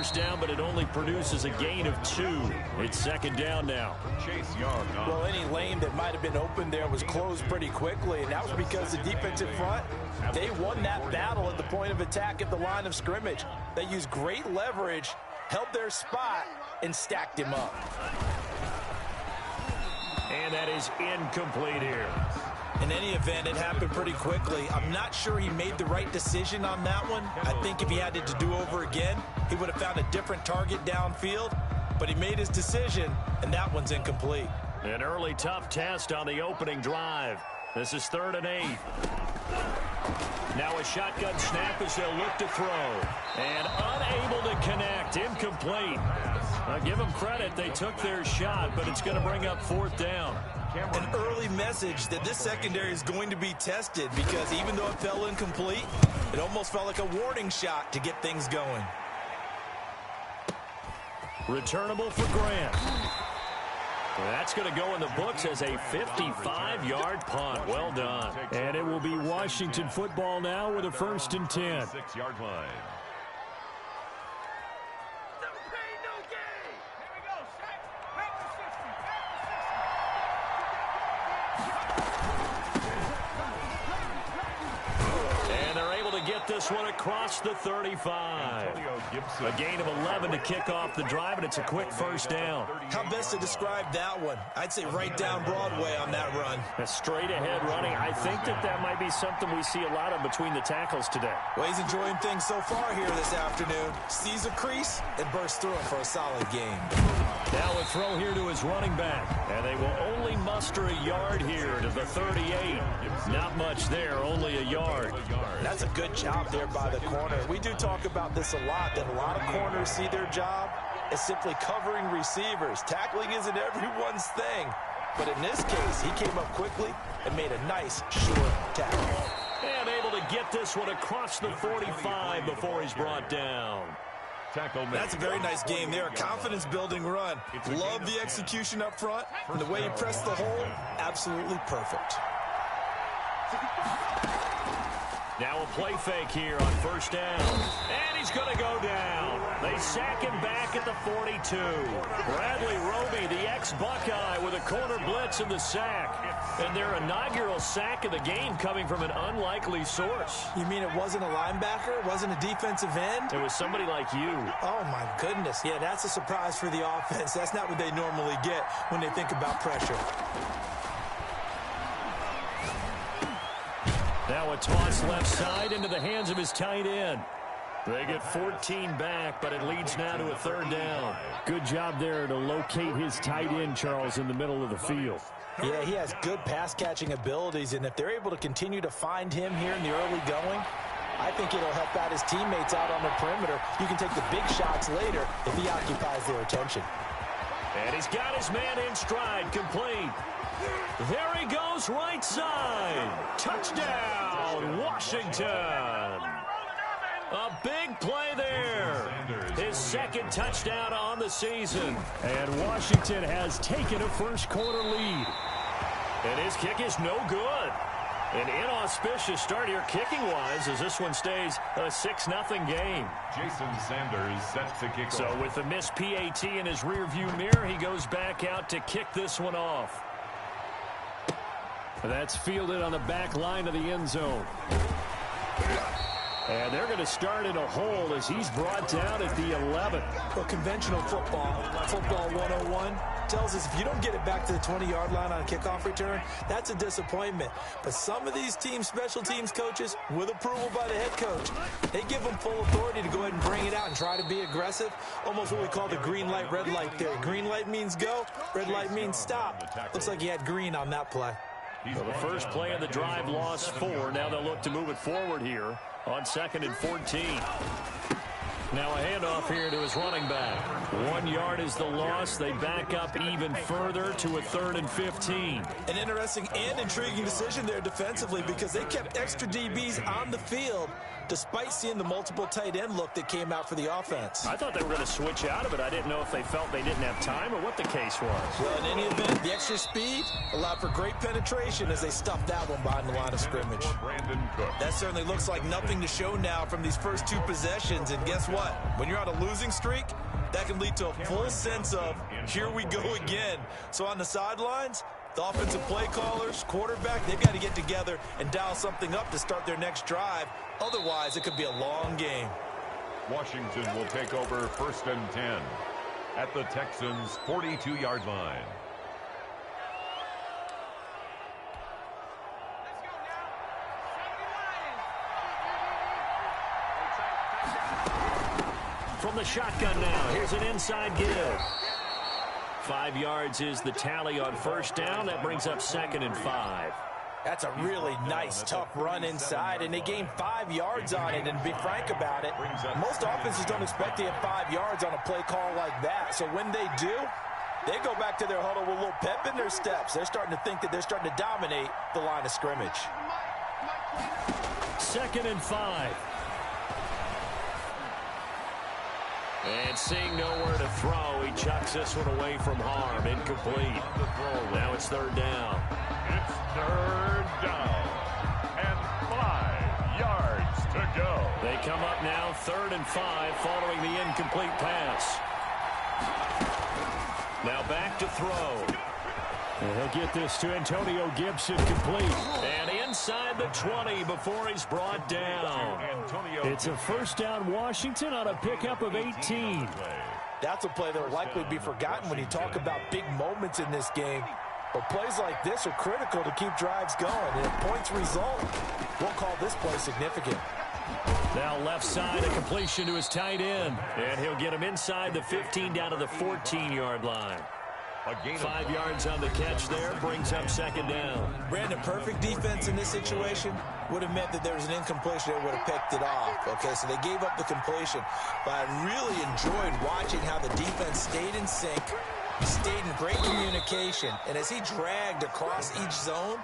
first down, but it only produces a gain of 2. It's second down now. Well, any lane that might have been open there was closed pretty quickly, and that was because the defensive front, they won that battle at the point of attack at the line of scrimmage. They used great leverage, held their spot, and stacked him up. And that is incomplete here. In any event, it happened pretty quickly. I'm not sure he made the right decision on that one. I think if he had it to do over again, he would have found a different target downfield. But he made his decision, and that one's incomplete. An early tough test on the opening drive. This is 3rd and 8. Now a shotgun snap as they'll look to throw. And unable to connect. Incomplete. Give them credit. They took their shot, but it's going to bring up 4th down. An early message that this secondary is going to be tested, because even though it fell incomplete, it almost felt like a warning shot to get things going. Returnable for Grant. That's going to go in the books as a 55-yard punt. Well done. And it will be Washington football now with a 1st and 10. 6-yard line. Get this one across the 35. A gain of 11 to kick off the drive, and it's a quick first down. How best to describe that one? I'd say right down Broadway on that run. A straight ahead running. I think that might be something we see a lot of between the tackles today. Well, he's enjoying things so far here this afternoon. Sees a crease and bursts through it for a solid game. Now a throw here to his running back, and they will only muster a yard here to the 38. Not much there, only a yard. That's a good job there by the corner. We do talk about this a lot, that a lot of corners see their job as simply covering receivers. Tackling isn't everyone's thing, but in this case, he came up quickly and made a nice, short tackle. And able to get this one across the 45 before he's brought down. That's a very nice game there. A confidence-building run. Love the execution up front. And the way he pressed the hole, absolutely perfect. Now a play fake here on first down. And he's going to go down. They sack him back at the 42. Bradley Roby, the ex-Buckeye, with a corner blitz in the sack. And their inaugural sack of the game coming from an unlikely source. You mean it wasn't a linebacker? It wasn't a defensive end? It was somebody like you. Oh, my goodness. Yeah, that's a surprise for the offense. That's not what they normally get when they think about pressure. Now a toss left side into the hands of his tight end. They get 14 back, but it leads now to a 3rd down. Good job there to locate his tight end, Charles, in the middle of the field. Yeah, he has good pass-catching abilities, and if they're able to continue to find him here in the early going, I think it'll help out his teammates out on the perimeter. You can take the big shots later if he occupies their attention. And he's got his man in stride, complete. There he goes, right side. Touchdown, Washington. A big play there. His 2nd touchdown on the season. And Washington has taken a first-quarter lead. And his kick is no good. An inauspicious start here kicking-wise as this one stays a 6-0 game. Jason Sanders set to kick So off. with the missed PAT in his rearview mirror, he goes back out to kick this one off. That's fielded on the back line of the end zone. And they're going to start in a hole as he's brought down at the 11. Well, conventional football 101, tells us if you don't get it back to the 20-yard line on a kickoff return, that's a disappointment. But some of these team special teams coaches, with approval by the head coach, they give them full authority to go ahead and bring it out and try to be aggressive. Almost what we call the green light, red light theory. Green light means go, red light means stop. Looks like he had green on that play. Well, the first play of the drive lost 4. Now they'll look to move it forward here on 2nd and 14. Now a handoff here to his running back. 1 yard is the loss. They back up even further to a 3rd and 15. An interesting and intriguing decision there defensively, because they kept extra DBs on the field despite seeing the multiple tight end look that came out for the offense. I thought they were going to switch out of it. I didn't know if they felt they didn't have time or what the case was. Well, in any event, the extra speed allowed for great penetration as they stuffed that one behind the line of scrimmage. Brandon Cook. That certainly looks like nothing to show now from these first 2 possessions, and guess what? what? When you're on a losing streak, that can lead to a full sense of, here we go again. So on the sidelines, the offensive play callers, quarterback, they've got to get together and dial something up to start their next drive. Otherwise, it could be a long game. Washington will take over 1st and 10 at the Texans' 42-yard line. From the shotgun now, here's an inside give. 5 yards is the tally on 1st down. That brings up 2nd and 5. That's a really nice, tough run inside, and they gained 5 yards on it. And to be frank about it, most offenses don't expect to get 5 yards on a play call like that. So when they do, they go back to their huddle with a little pep in their steps. They're starting to think that they're starting to dominate the line of scrimmage. 2nd and 5. And seeing nowhere to throw, he chucks this one away from harm. Incomplete. Now it's 3rd down. It's 3rd down and 5 yards to go. They come up now 3rd and 5 following the incomplete pass. Now back to throw. And he'll get this to Antonio Gibson complete. And inside the 20 before he's brought down. It's a 1st down Washington on a pickup of 18. That's a play that will likely be forgotten when you talk about big moments in this game. But plays like this are critical to keep drives going. And if points result, we'll call this play significant. Now left side, a completion to his tight end. And he'll get him inside the 15 down to the 14-yard line. 5 yards on the catch there, brings up 2nd down. Brandon, perfect defense in this situation would have meant that there was an incompletion that would have picked it off. Okay, so they gave up the completion. But I really enjoyed watching how the defense stayed in sync, stayed in great communication. And as he dragged across each zone,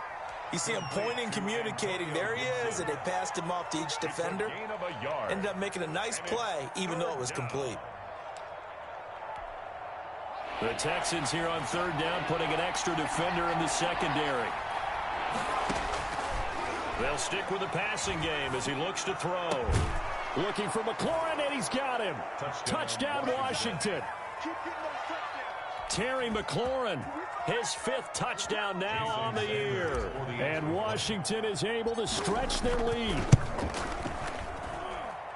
you see him pointing, communicating. There he is, and they passed him off to each defender. Ended up making a nice play, even though it was complete. The Texans here on 3rd down, putting an extra defender in the secondary. They'll stick with the passing game as he looks to throw. Looking for McLaurin, and he's got him. Touchdown, Washington. Terry McLaurin, his 5th touchdown now on the year. And Washington is able to stretch their lead.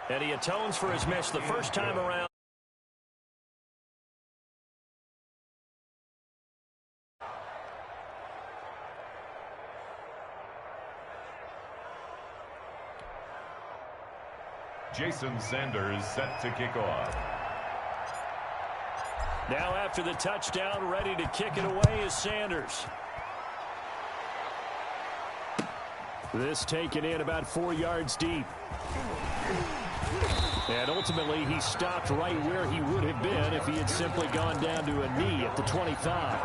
And he atones for his miss the first time around. Jason Sanders set to kick off. Now after the touchdown, ready to kick it away is Sanders. This taken in about 4 yards deep. And ultimately, he stopped right where he would have been if he had simply gone down to a knee at the 25.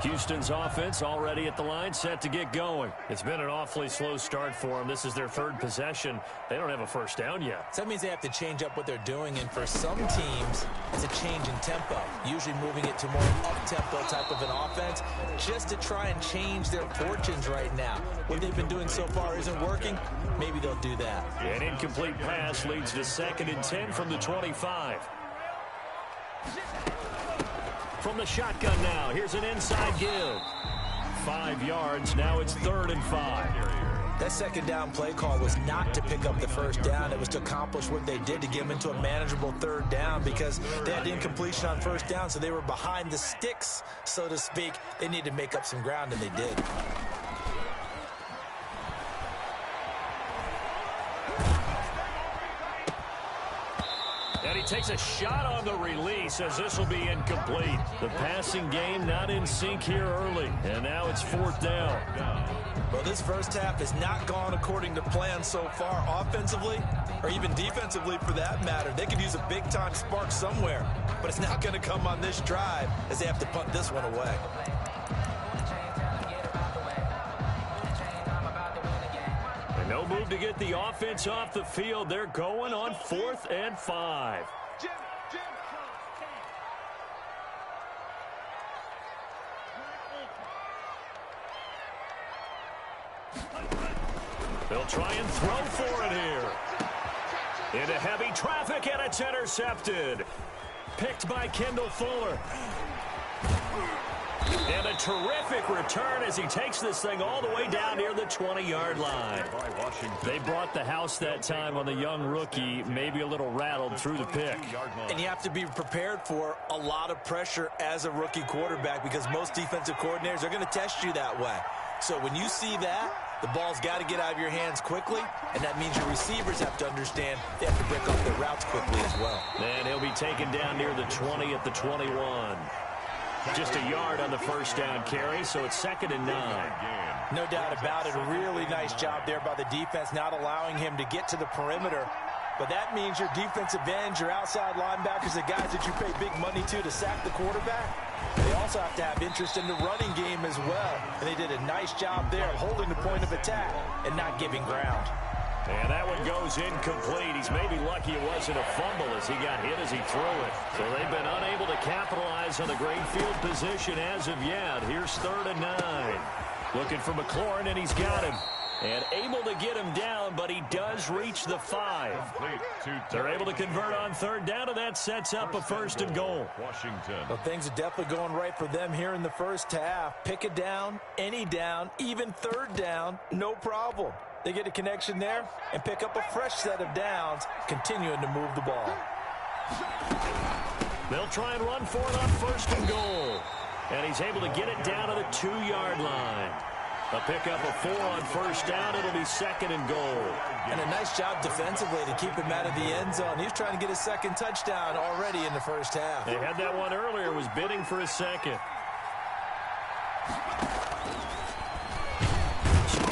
Houston's offense already at the line, set to get going. It's been an awfully slow start for them. This is their 3rd possession. They don't have a 1st down yet. So that means they have to change up what they're doing, and for some teams, it's a change in tempo, usually moving it to more up-tempo type of an offense, just to try and change their fortunes right now. What they've been doing so far isn't working. Maybe they'll do that. An incomplete pass leads to 2nd and 10 from the 25. From the shotgun now, here's an inside give. 5 yards, now it's 3rd and 5. That 2nd down play call was not to pick up the 1st down. It was to accomplish what they did, to get them into a manageable 3rd down, because they had incompletion on 1st down, so they were behind the sticks, so to speak. They needed to make up some ground, and they did. And he takes a shot on the release as this will be incomplete. The passing game not in sync here early. And now it's 4th down. Well, this first half has not gone according to plan so far offensively, or even defensively for that matter. They could use a big-time spark somewhere, but it's not going to come on this drive as they have to punt this one away. No move to get the offense off the field. They're going on 4th and 5. They'll try and throw for it here. Into heavy traffic, and it's intercepted. Picked by Kendall Fuller. And a terrific return as he takes this thing all the way down near the 20-yard line. They brought the house that time on the young rookie, maybe a little rattled through the pick. And you have to be prepared for a lot of pressure as a rookie quarterback because most defensive coordinators are going to test you that way. So when you see that, the ball's got to get out of your hands quickly, and that means your receivers have to understand they have to break off their routes quickly as well. And he'll be taken down near the 20 at the 21. Just a yard on the first down carry, so it's 2nd and 9. No doubt about it. A really nice job there by the defense, not allowing him to get to the perimeter. But that means your defensive ends, your outside linebackers, the guys that you pay big money to sack the quarterback, they also have to have interest in the running game as well. And they did a nice job there of holding the point of attack and not giving ground. And that one goes incomplete. He's maybe lucky it wasn't a fumble as he got hit as he threw it. So they've been unable to capitalize on the great field position as of yet. Here's 3rd and 9. Looking for McLaurin, and he's got him. And able to get him down, but he does reach the 5. They're able to convert on 3rd down, and that sets up a 1st and goal. Washington. Well, things are definitely going right for them here in the first half. Pick a down, any down, even 3rd down, no problem. They get a connection there and pick up a fresh set of downs, continuing to move the ball. They'll try and run for it on 1st and goal. And he's able to get it down to the 2-yard line. A pickup of 4 on 1st down. It'll be 2nd and goal. And a nice job defensively to keep him out of the end zone. He's trying to get his 2nd touchdown already in the first half. They had that one earlier, was bidding for his 2nd.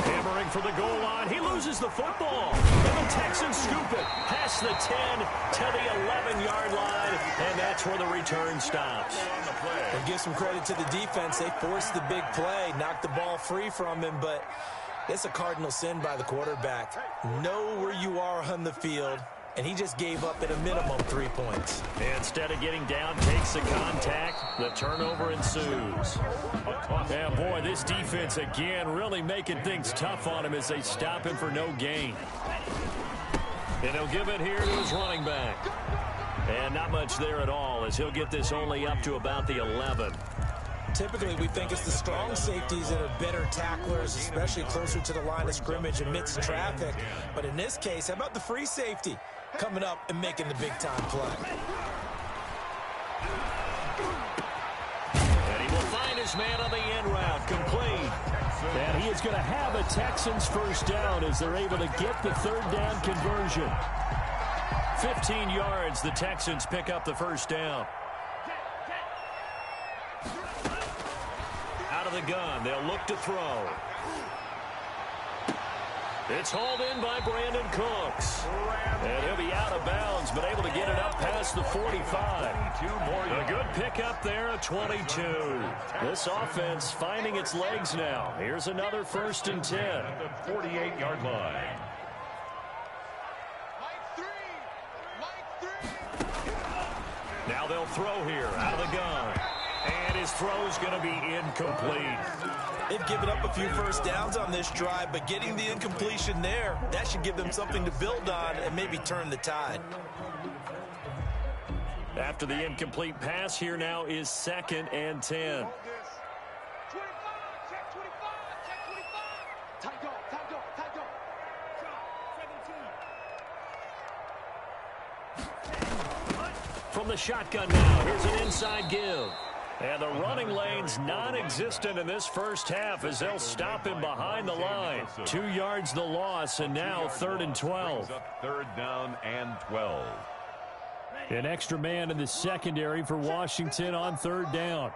Hammering for the goal line. He loses the football. And the Texans scoop it past the 10 to the 11-yard line. And that's where the return stops. And give some credit to the defense. They forced the big play, knocked the ball free from him, but it's a cardinal sin by the quarterback. Know where you are on the field, and he just gave up at a minimum 3 points. Instead of getting down, takes the contact. The turnover ensues. Yeah, boy, this defense again really making things tough on him as they stop him for no gain. And he'll give it here to his running back. And not much there at all as he'll get this only up to about the 11. Typically, we think it's the strong safeties that are better tacklers, especially closer to the line of scrimmage amidst traffic. But in this case, how about the free safety coming up and making the big-time play? And he will find his man on the end route, complete. And he is going to have a Texans first down as they're able to get the 3rd down conversion. 15 yards, the Texans pick up the first down. Out of the gun, they'll look to throw. It's hauled in by Brandon Cooks. And he'll be out of bounds, but able to get it up past the 45. A good pickup there at 22. This offense finding its legs now. Here's another 1st and 10. At the 48-yard line. Now they'll throw here out of the gun. And his throw's going to be incomplete. They've given up a few first downs on this drive, but getting the incompletion there, that should give them something to build on and maybe turn the tide. After the incomplete pass, here now is 2nd and 10. From the shotgun now, here's an inside give. And the running lane's non-existent in this first half as they'll stop him behind the line. 2 yards the loss, and now 3rd and 12. 3rd down and 12. An extra man in the secondary for Washington on 3rd down.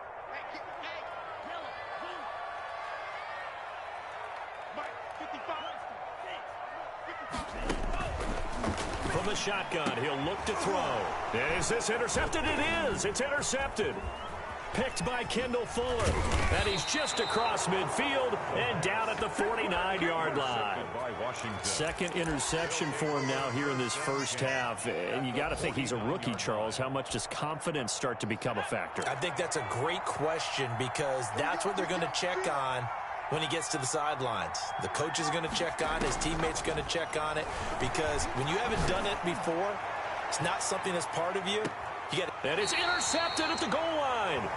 From the shotgun, he'll look to throw. Is this intercepted? It is. It's intercepted. Picked by Kendall Fuller. And he's just across midfield and down at the 49-yard line. 2nd interception for him now here in this first half. And you got to think he's a rookie, Charles. How much does confidence start to become a factor? I think that's a great question because that's what they're going to check on when he gets to the sidelines. The coach is going to check on it. His teammates are going to check on it, because when you haven't done it before, it's not something that's part of you. And it's intercepted at the goal line.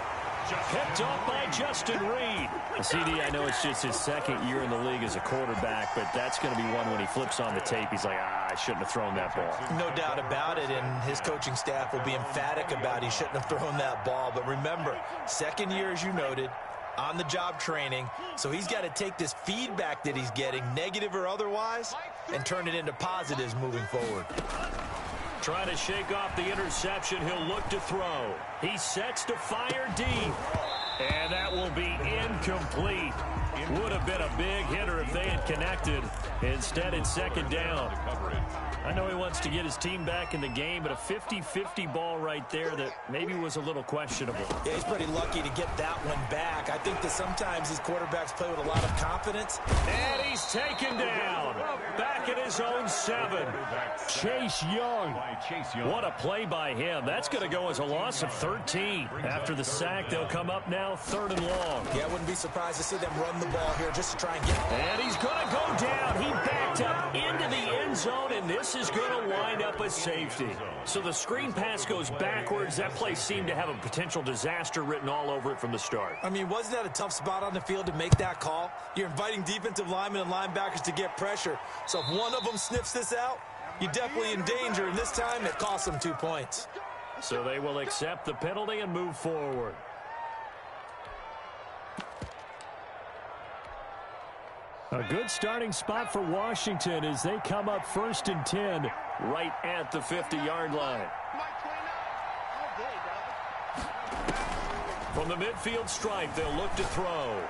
Picked off by Justin Reed. CD, I know it's just his second year in the league as a quarterback, but that's going to be one when he flips on the tape, he's like, I shouldn't have thrown that ball. No doubt about it, and his coaching staff will be emphatic about he shouldn't have thrown that ball. But remember, second year, as you noted, on-the-job training, so he's got to take this feedback that he's getting, negative or otherwise, and turn it into positives moving forward. Trying to shake off the interception. He'll look to throw. He sets to fire deep. And that will be incomplete. Would have been a big hitter if they had connected. Instead, it's second down. I know he wants to get his team back in the game, but a 50-50 ball right there that maybe was a little questionable. Yeah, he's pretty lucky to get that one back. I think that sometimes these quarterbacks play with a lot of confidence. And he's taken down. Back at his own 7. Chase Young. What a play by him. That's going to go as a loss of 13. After the sack, they'll come up now 3rd and long. Yeah, I wouldn't be surprised to see them run the ball here just to try and get it. And he's going to go down. He backed up into the end zone, and this is going to wind up a safety. So the screen pass goes backwards. That play seemed to have a potential disaster written all over it from the start. I mean, wasn't that a tough spot on the field to make that call? You're inviting defensive linemen and linebackers to get pressure. So if one of them sniffs this out, you're definitely in danger, and this time it costs them 2 points. So they will accept the penalty and move forward. A good starting spot for Washington as they come up 1st and 10 right at the 50-yard line. From the midfield stripe, they'll look to throw.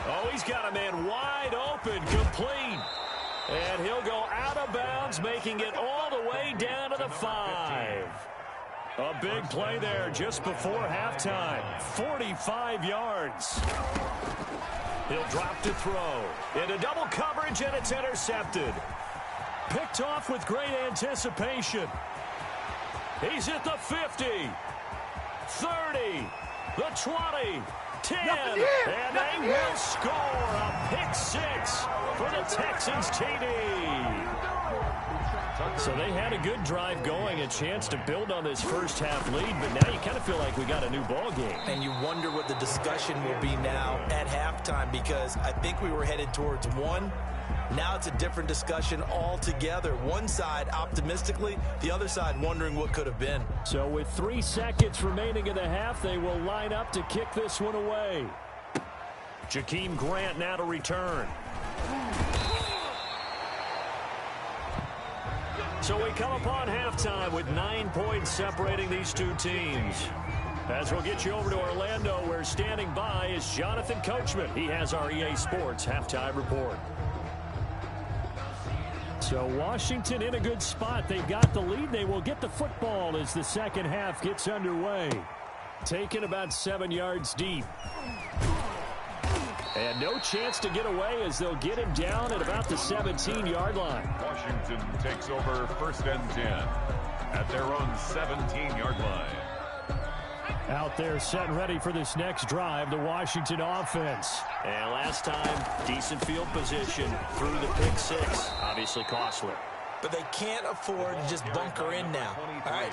Oh, he's got a man wide open, complete. And he'll go out of bounds, making it all the way down to the 5. A big play there just before halftime. 45 yards. He'll drop to throw. Into double coverage, and it's intercepted. Picked off with great anticipation. He's at the 50, 30, the 20, 10, and they will score a pick 6 for the Texans TD. So they had a good drive going, a chance to build on this first half lead, but now you kind of feel like we got a new ball game. And you wonder what the discussion will be now at halftime, because I think we were headed towards 1. Now it's a different discussion altogether. One side optimistically, the other side wondering what could have been. So with 3 seconds remaining in the half, they will line up to kick this one away. Jakeem Grant now to return. So we come upon halftime with 9 points separating these two teams. As we'll get you over to Orlando, where standing by is Jonathan Coachman. He has our EA Sports halftime report. So Washington in a good spot. They've got the lead. They will get the football as the second half gets underway. Taken about 7 yards deep. And no chance to get away as they'll get him down at about the 17-yard line. Washington takes over 1st and 10 at their own 17-yard line. Out there set and ready for this next drive, the Washington offense. And last time, decent field position through the pick 6. Obviously costly. But they can't afford to just bunker in now. All right,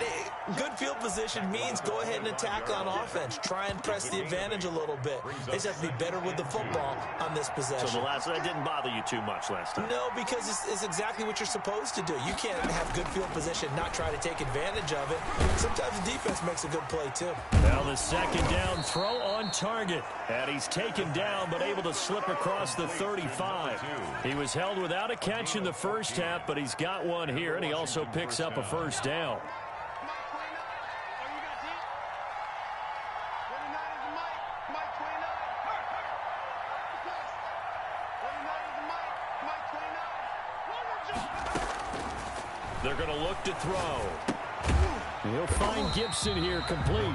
good field position means go ahead and attack on offense. Try and press the advantage a little bit. They just have to be better with the football on this possession. So that didn't bother you too much last time? No, because it's exactly what you're supposed to do. You can't have good field position, not try to take advantage of it. Sometimes the defense makes a good play, too. Now the second down throw on target. And he's taken down, but able to slip across the 35. He was held without a catch in the first half, but he's got one here, and he also picks up a first down. They're going to look to throw. He'll find Gibson here complete.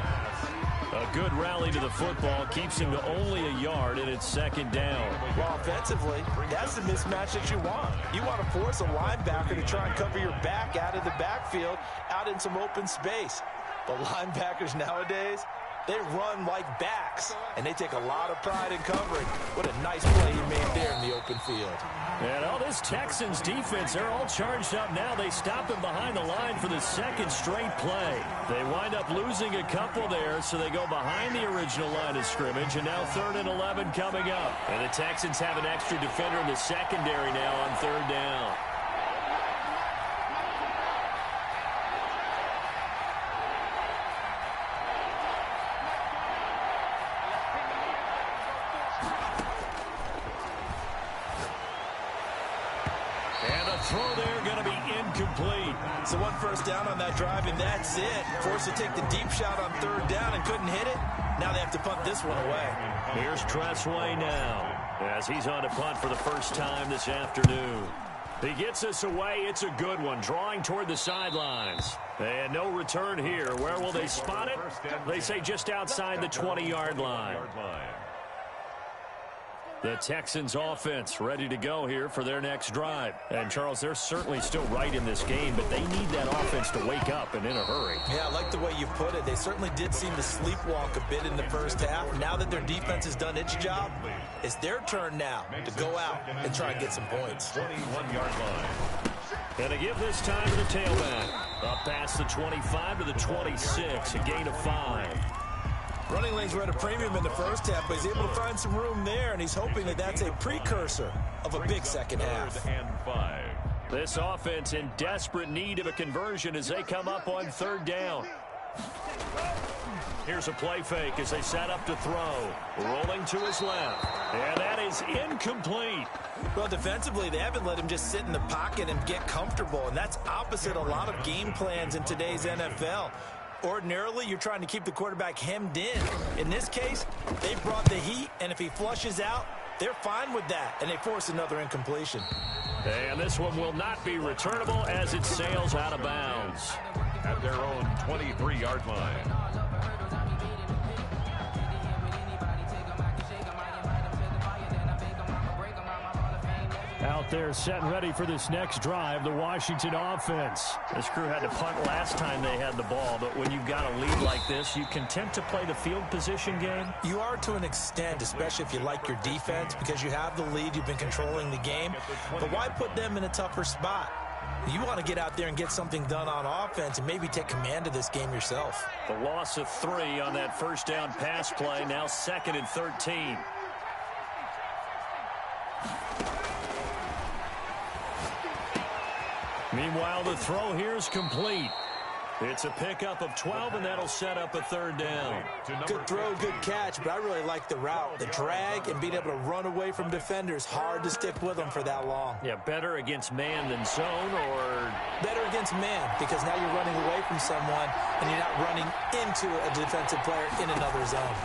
A good rally to the football keeps him to only a yard, and it's second down. Well, offensively, that's the mismatch that you want. You want to force a linebacker to try and cover your back out of the backfield, out in some open space. But linebackers nowadays, They run like backs, and they take a lot of pride in covering. What a nice play he made there in the open field. And all this Texans defense, they're all charged up now. They stop him behind the line for the second straight play. They wind up losing a couple there, so they go behind the original line of scrimmage, and now 3rd and 11 coming up. And the Texans have an extra defender in the secondary now on 3rd down. Throw there going to be incomplete. So 1 first down on that drive, and that's it. Forced to take the deep shot on 3rd down and couldn't hit it. Now they have to punt this one away. Here's Tressway now as he's on to punt for the first time this afternoon. He gets us away. It's a good one, drawing toward the sidelines. And no return here. Where will they spot it? They say just outside the 20-yard line. The Texans offense ready to go here for their next drive. And, Charles, they're certainly still right in this game, but they need that offense to wake up and in a hurry. Yeah, I like the way you put it. They certainly did seem to sleepwalk a bit in the first half. Now that their defense has done its job, it's their turn now to go out and try and get some points. 21-yard line. And to give this time to the tailback. Up past the 25 to the 26, a gain of 5. Running lanes were at a premium in the first half, but he's able to find some room there, and he's hoping that that's a precursor of a big second half. And 5. This offense in desperate need of a conversion as they come up on 3rd down. Here's a play fake as they set up to throw. Rolling to his left. And that is incomplete. Well, defensively, they haven't let him just sit in the pocket and get comfortable, and that's opposite a lot of game plans in today's NFL. Ordinarily, you're trying to keep the quarterback hemmed in. In this case, they brought the heat, and if he flushes out, they're fine with that, and they force another incompletion. And this one will not be returnable as it sails out of bounds. At their own 23-yard line. Out there set and ready for this next drive, the Washington offense. This crew had to punt last time they had the ball, but when you've got a lead like this, you content to play the field position game? You are to an extent, especially if you like your defense, because you have the lead, you've been controlling the game. But why put them in a tougher spot? You want to get out there and get something done on offense and maybe take command of this game yourself. The loss of 3 on that first down pass play, now 2nd and 13. Meanwhile, the throw here is complete. It's a pickup of 12, and that'll set up a 3rd down. Good throw, good catch, but I really like the route. The drag and being able to run away from defenders, hard to stick with them for that long. Yeah, better against man than zone, or? Better against man, because now you're running away from someone, and you're not running into a defensive player in another zone.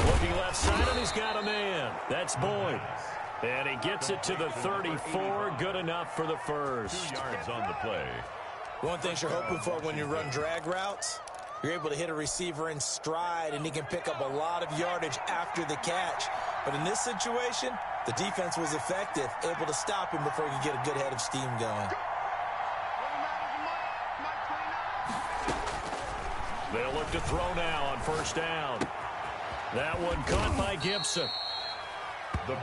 Looking left side, and he's got a man. That's Boyd. And he gets it to the 34. Good enough for the first. 2 yards on the play. One thing you're hoping for when you run drag routes, you're able to hit a receiver in stride, and he can pick up a lot of yardage after the catch. But in this situation, the defense was effective, able to stop him before he could get a good head of steam going. They'll look to throw now on 1st down. That one caught by Gibson.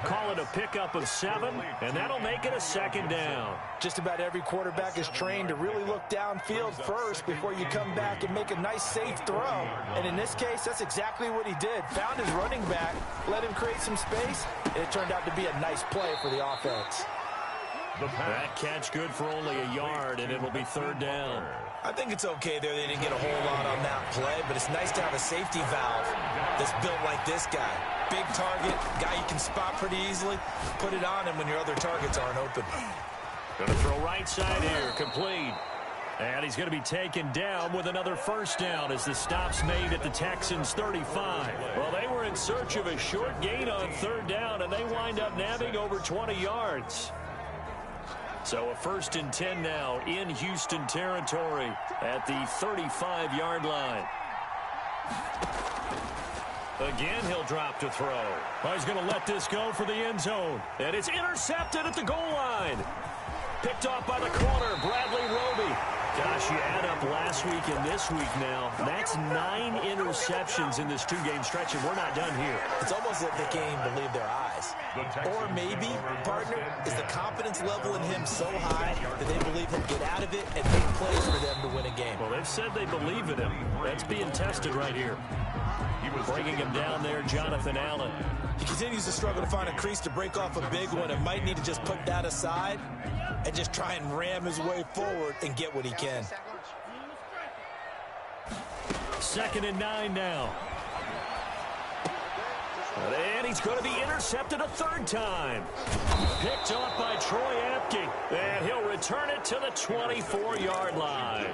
Call it a pickup of 7, and that'll make it a 2nd down. Just about every quarterback is trained to really look downfield first before you come back and make a nice, safe throw. And in this case, that's exactly what he did. Found his running back, let him create some space, and it turned out to be a nice play for the offense. That catch good for only a yard, and it'll be 3rd down. I think it's okay there. They didn't get a whole lot on that play, but it's nice to have a safety valve that's built like this guy. Big target, guy you can spot pretty easily. Put it on him when your other targets aren't open. Going to throw right side here, complete. And he's going to be taken down with another 1st down as the stop's made at the Texans' 35. Well, they were in search of a short gain on 3rd down, and they wind up nabbing over 20 yards. So a 1st and 10 now in Houston territory at the 35-yard line. Again, he'll drop to throw. Oh, he's going to let this go for the end zone. And it's intercepted at the goal line. Picked off by the corner, Bradley Roby. Gosh, you add up last week and this week now. That's 9 interceptions in this 2-game stretch, and we're not done here. It's almost like they can't even believe their eyes. Or maybe, partner, is the confidence level in him so high that they believe he'll get out of it and make plays for them to win a game. Well, they've said they believe in him. That's being tested right here. Bringing him down there, Jonathan Allen. He continues to struggle to find a crease to break off a big one and might need to just put that aside and just try and ram his way forward and get what he can. 2nd and 9 now. And he's going to be intercepted a 3rd time. Picked off by Troy Apke. And he'll return it to the 24-yard line.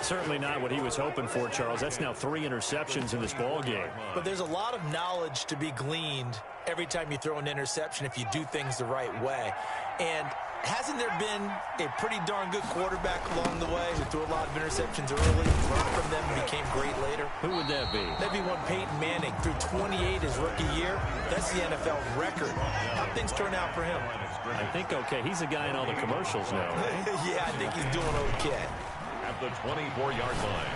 Certainly not what he was hoping for, Charles. That's now 3 interceptions in this ball game. But there's a lot of knowledge to be gleaned every time you throw an interception if you do things the right way. And hasn't there been a pretty darn good quarterback along the way who threw a lot of interceptions early, learned from them, and became great later? Who would that be? That'd be one Peyton Manning. Threw 28 his rookie year. That's the NFL record. How'd things turn out for him? I think okay. He's a guy in all the commercials now, right? Yeah, I think he's doing okay. At the 24-yard line.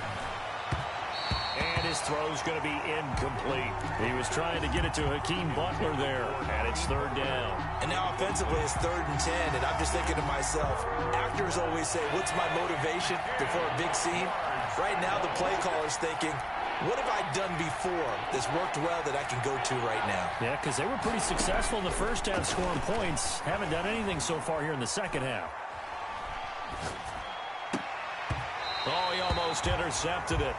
And his throw's going to be incomplete. He was trying to get it to Hakeem Butler there, and it's 3rd down. And now offensively it's 3rd and 10, and I'm just thinking to myself, actors always say, what's my motivation before a big scene? Right now the play caller's thinking, what have I done before that's worked well that I can go to right now? Yeah, because they were pretty successful in the first half scoring points. Haven't done anything so far here in the second half. Oh, he almost intercepted it.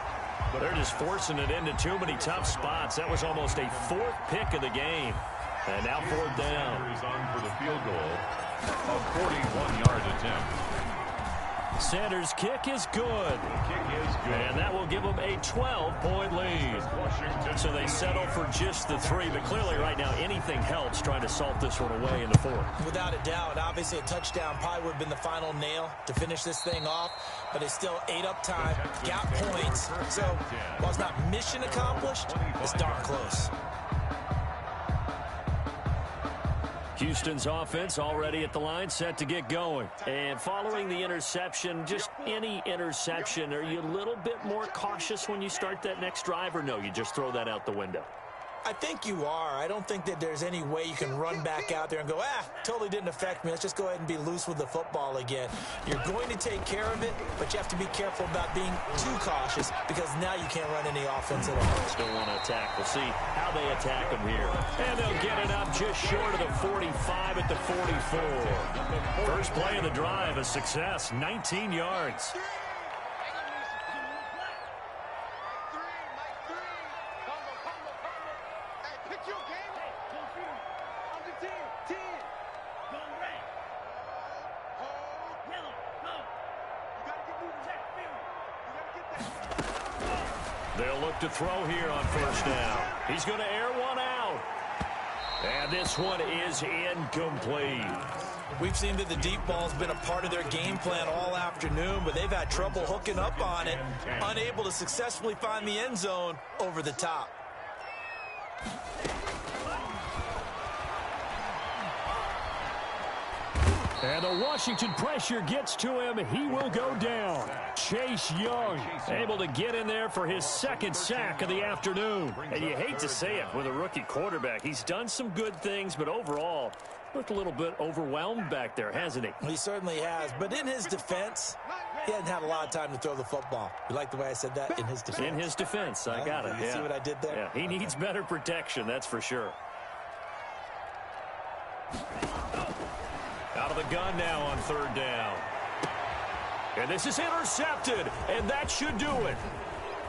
They're just forcing it into too many tough spots. That was almost a 4th pick of the game. And now 4th down. Is on for the field goal. A 41-yard attempt. Sanders' kick is good. Kick is good. And that will give them a 12-point lead. So they settle for just the 3, but clearly right now anything helps trying to salt this one away in the 4th. Without a doubt, obviously a touchdown probably would have been the final nail to finish this thing off, but it's still 8 up time, got points. So while it's not mission accomplished, it's darn close. Houston's offense already at the line, set to get going. And following the interception, just any interception, are you a little bit more cautious when you start that next drive, or no, you just throw that out the window? I think you are. I don't think that there's any way you can run back out there and go, totally didn't affect me. Let's just go ahead and be loose with the football again. You're going to take care of it, but you have to be careful about being too cautious because now you can't run any offense at all. Still want to attack. We'll see how they attack them here. And they'll get it up just short of the 45 at the 44. First play of the drive, a success, 19 yards. They'll look to throw here on 1st down. He's going to air one out. And this one is incomplete. We've seen that the deep ball's been a part of their game plan all afternoon, but they've had trouble hooking up on it, unable to successfully find the end zone over the top. And the Washington pressure gets to him. He will go down. Chase Young able to get in there for his 2nd sack of the afternoon. And you hate to say it with a rookie quarterback. He's done some good things, but overall looked a little bit overwhelmed back there, hasn't he? He certainly has. But in his defense, he hasn't had a lot of time to throw the football. You like the way I said that? In his defense. In his defense. I got it. You see what I did there? Yeah, he needs better protection, that's for sure. Out of the gun now on 3rd down. And this is intercepted, and that should do it.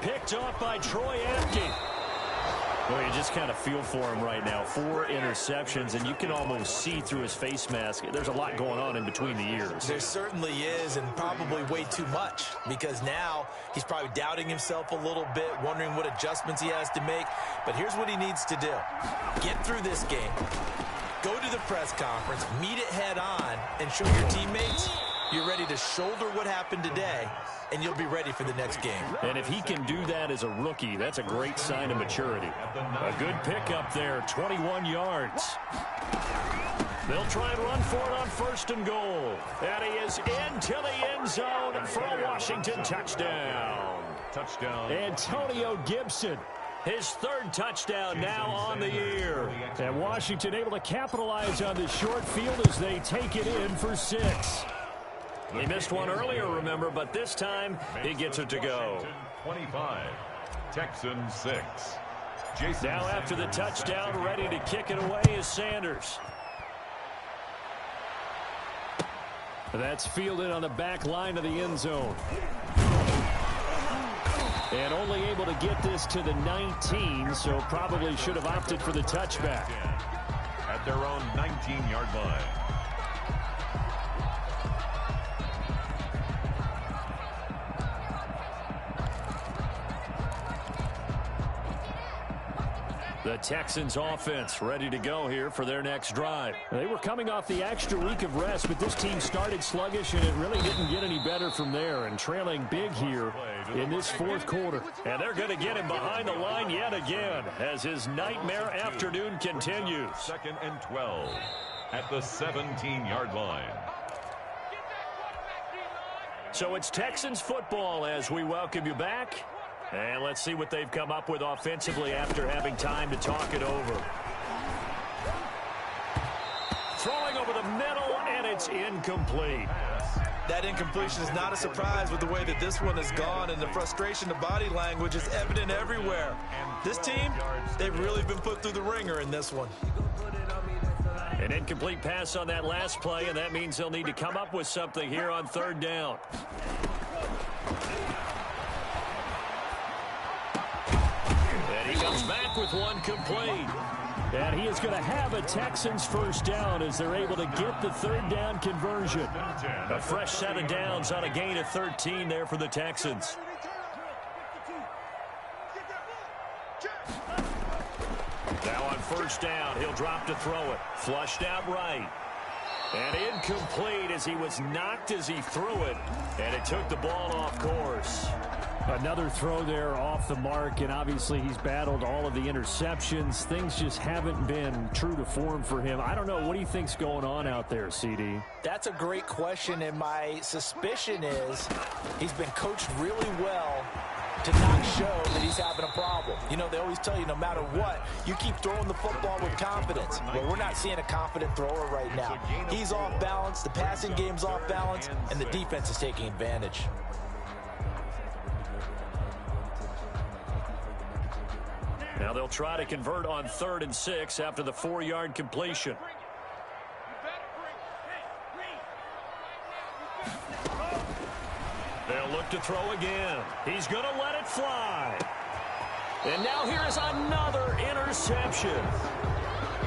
Picked off by Troy Apke. Well, you just kind of feel for him right now. 4 interceptions, and you can almost see through his face mask. There's a lot going on in between the ears. There certainly is, and probably way too much, because now he's probably doubting himself a little bit, wondering what adjustments he has to make. But here's what he needs to do. Get through this game. Go to the press conference, meet it head on, and show your teammates you're ready to shoulder what happened today, and you'll be ready for the next game. And if he can do that as a rookie, that's a great sign of maturity. A good pickup there, 21 yards. They'll try and run for it on 1st and goal. And he is into the end zone for a Washington touchdown. Touchdown. Antonio Gibson, his 3rd touchdown now on the year. And Washington able to capitalize on this short field as they take it in for 6. He missed one earlier, remember, but this time he gets it to go. 25, Texans 6. Now after the touchdown, ready to kick it away is Sanders. That's fielded on the back line of the end zone. And only able to get this to the 19, so probably should have opted for the touchback. At their own 19-yard line. The Texans offense ready to go here for their next drive. They were coming off the extra week of rest, but this team started sluggish, and it really didn't get any better from there, and trailing big here in this 4th quarter. And they're going to get him behind the line yet again as his nightmare afternoon continues. 2nd and 12 at the 17-yard line. So it's Texans football as we welcome you back. And let's see what they've come up with offensively after having time to talk it over. Throwing over the middle, and it's incomplete. That incompletion is not a surprise with the way that this one has gone, and the frustration, the body language is evident everywhere. This team, they've really been put through the ringer in this one. An incomplete pass on that last play, and that means they'll need to come up with something here on 3rd down. He comes back with one complete. And he is going to have a Texans 1st down as they're able to get the 3rd down conversion. A fresh set of downs on a gain of 13 there for the Texans. Now on 1st down, he'll drop to throw it. Flushed out right. And incomplete as he was knocked as he threw it. And it took the ball off course. Another throw there off the mark, and obviously he's battled all of the interceptions. Things just haven't been true to form for him. I don't know. What do you think's going on out there, CD? That's a great question, and my suspicion is he's been coached really well to not show that he's having a problem. You know, they always tell you no matter what, you keep throwing the football with confidence. Well, we're not seeing a confident thrower right now. He's off balance, the passing game's off balance, and the defense is taking advantage. Now they'll try to convert on 3rd and 6 after the 4-yard completion. They'll look to throw again. He's going to let it fly. And now here is another interception.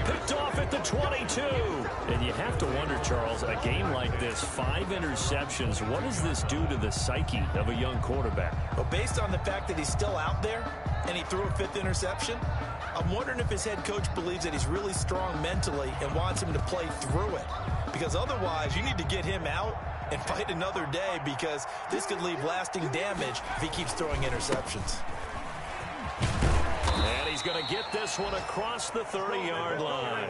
Picked off at the 22. And you have to wonder, Charles, a game like this, 5 interceptions, what does this do to the psyche of a young quarterback? Well, based on the fact that he's still out there and he threw a 5th interception, I'm wondering if his head coach believes that he's really strong mentally and wants him to play through it. Because otherwise, you need to get him out and fight another day, because this could leave lasting damage if he keeps throwing interceptions. And he's going to get this one across the 30-yard line.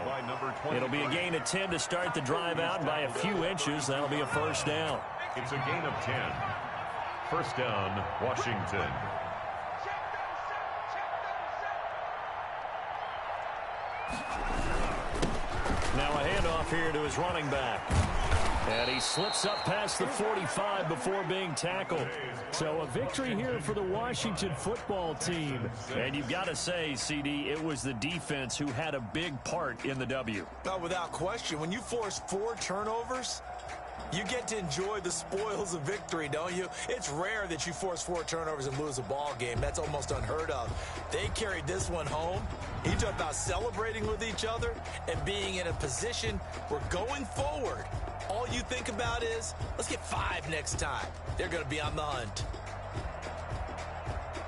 It'll be a gain of 10 to start the drive out. By a few inches, that'll be a 1st down. It's a gain of 10. 1st down, Washington. Now a handoff here to his running back. And he slips up past the 45 before being tackled. So a victory here for the Washington football team. And you've got to say, CD, it was the defense who had a big part in the W. No, without question. When you force 4 turnovers, you get to enjoy the spoils of victory, don't you? It's rare that you force 4 turnovers and lose a ball game. That's almost unheard of. They carried this one home. You talk about celebrating with each other and being in a position where going forward, all you think about is, let's get 5 next time. They're going to be on the hunt.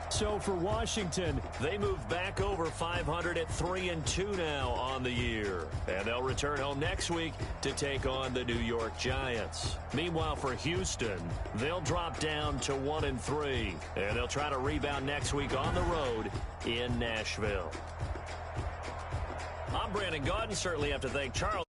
So for Washington, they move back over 500 at 3-2 now on the year. And they'll return home next week to take on the New York Giants. Meanwhile, for Houston, they'll drop down to 1-3. And they'll try to rebound next week on the road in Nashville. I'm Brandon Gaudin. Certainly have to thank Charles.